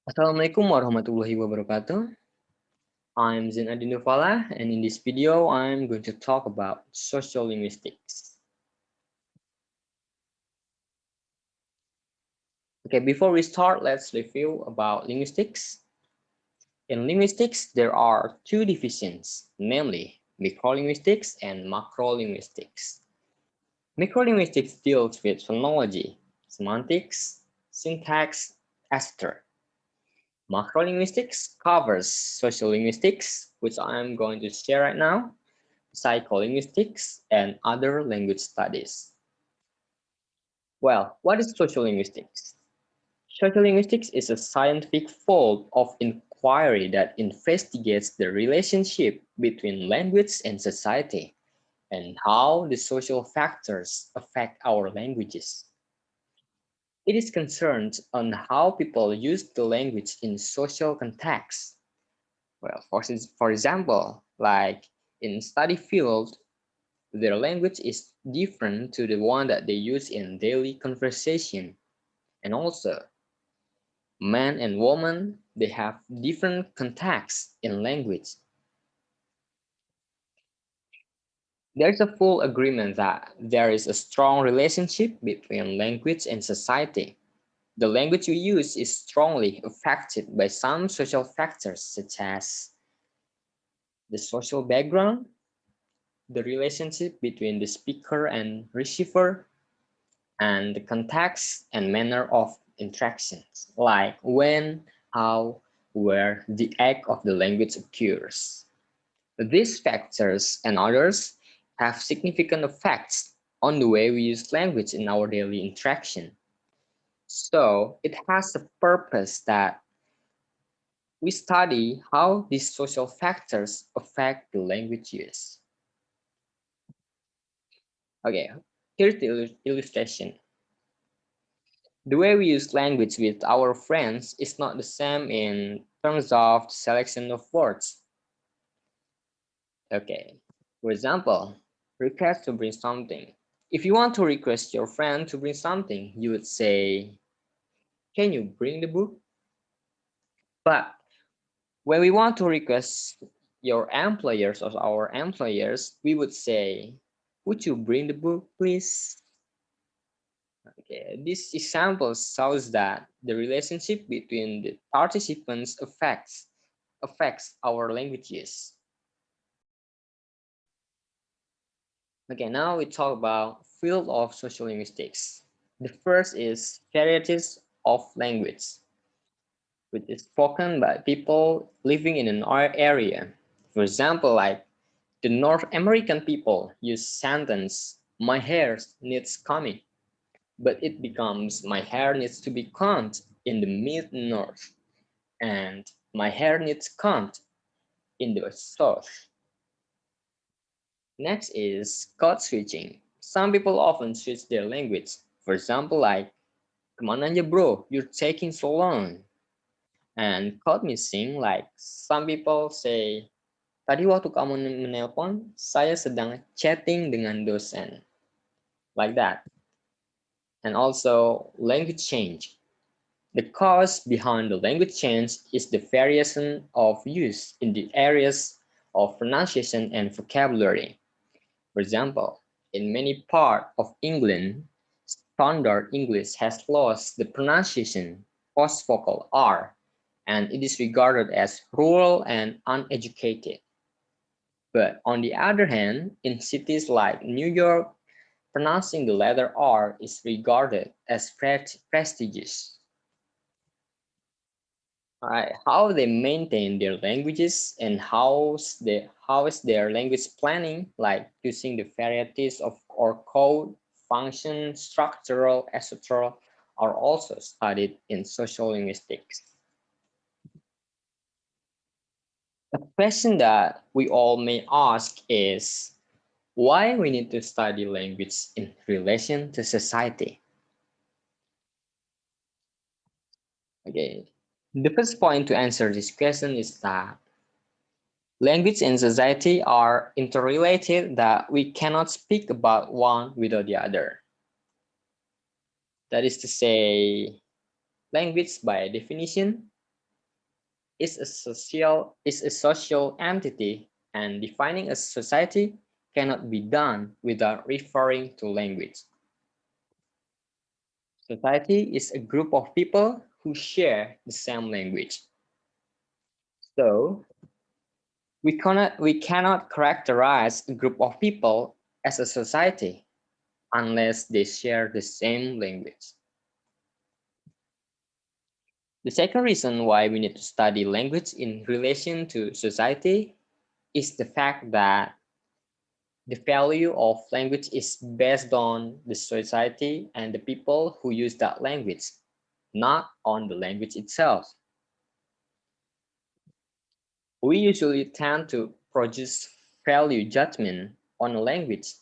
Assalamualaikum warahmatullahi wabarakatuh. I'm Zain Falah, and in this video, I'm going to talk about sociolinguistics. Okay, before we start, let's review about linguistics. In linguistics, there are two divisions, namely microlinguistics and macrolinguistics. Microlinguistics deals with phonology, semantics, syntax, etc. Macrolinguistics covers sociolinguistics, which I'm going to share right now, psycholinguistics, and other language studies. Well, what is sociolinguistics? Sociolinguistics is a scientific field of inquiry that investigates the relationship between language and society and how the social factors affect our languages. It is concerned on how people use the language in social contexts. Well, for example, like in study field, their language is different to the one that they use in daily conversation. And also, man and woman, they have different contexts in language. There's a full agreement that there is a strong relationship between language and society. The language we use is strongly affected by some social factors such as the social background, the relationship between the speaker and receiver, and the context and manner of interactions, like when, how, where the act of the language occurs. These factors and others have significant effects on the way we use language in our daily interaction. So it has a purpose that we study how these social factors affect the language use. Okay, here's the illustration. The way we use language with our friends is not the same in terms of selection of words. Okay, for example, request to bring something. If you want to request your friend to bring something, you would say, can you bring the book? But when we want to request your employers or our employers, we would say, would you bring the book, please? Okay, this example shows that the relationship between the participants affects our languages. Okay, now we talk about field of sociolinguistics. The first is varieties of language, which is spoken by people living in an area. For example, like the North American people use sentence, my hair needs combing, but it becomes my hair needs to be combed in the mid-north, and my hair needs combed in the south. Next is code switching. Some people often switch their language. For example, like, kemana aja bro, you're taking so long. And code missing, like some people say, tadi waktu kamu menelpon, saya sedang chatting dengan dosen. Like that. And also language change. The cause behind the language change is the variation of use in the areas of pronunciation and vocabulary. For example, in many parts of England, Standard English has lost the pronunciation post-vocal R, and it is regarded as rural and uneducated. But on the other hand, in cities like New York, pronouncing the letter R is regarded as prestigious. All right, how they maintain their languages and how is their language planning, like using the varieties of or code, function, structural, etc., are also studied in sociolinguistics. A question that we all may ask is why we need to study language in relation to society. Okay, the first point to answer this question is that language and society are interrelated, that we cannot speak about one without the other. That is to say, language by definition is a social entity, and defining a society cannot be done without referring to language. Society is a group of people who share the same language. So we cannot characterize a group of people as a society unless they share the same language. The second reason why we need to study language in relation to society is the fact that the value of language is based on the society and the people who use that language, not on the language itself. We usually tend to produce value judgment on a language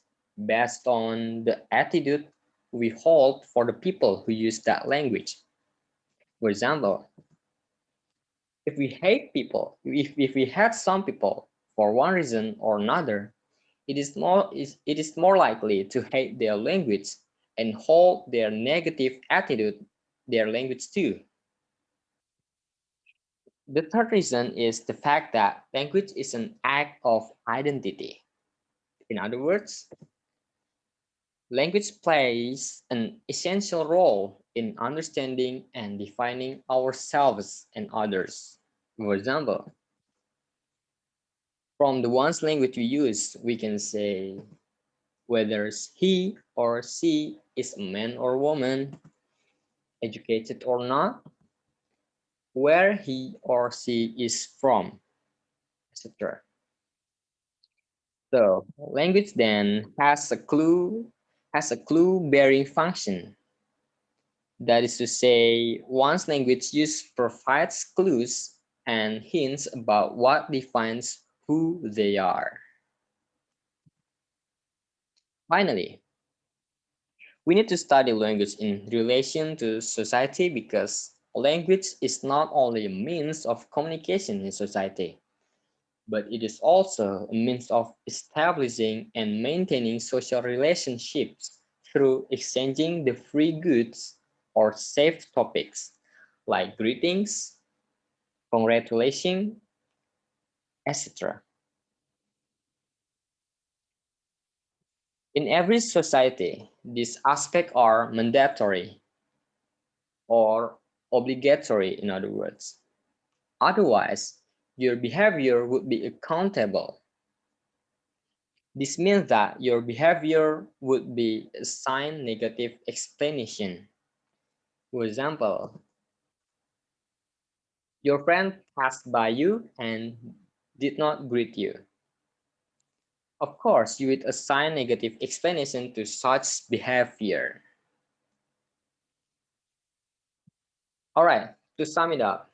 based on the attitude we hold for the people who use that language. For example, if we hate people, if we hate some people for one reason or another, it is more likely to hate their language and hold their negative attitude their language too. The third reason is the fact that language is an act of identity. In other words, language plays an essential role in understanding and defining ourselves and others. For example, from the one's language we use, we can say whether he or she is a man or woman, educated or not, where he or she is from, etc. So language then has a clue bearing function. That is to say, one's language use provides clues and hints about what defines who they are. Finally, we need to study language in relation to society because language is not only a means of communication in society, but it is also a means of establishing and maintaining social relationships through exchanging the free goods or safe topics like greetings, congratulations, etc. In every society, these aspects are mandatory or obligatory, in other words. Otherwise, your behavior would be accountable. This means that your behavior would be assigned negative explanation. For example, your friend passed by you and did not greet you. Of course, you would assign negative explanation to such behavior. All right, to sum it up,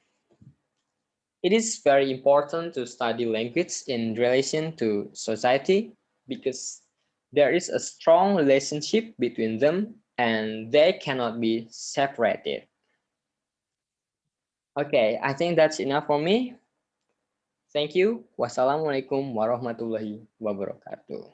it is very important to study language in relation to society because there is a strong relationship between them and they cannot be separated. Okay, I think that's enough for me. Thank you. Wassalamualaikum warahmatullahi wabarakatuh.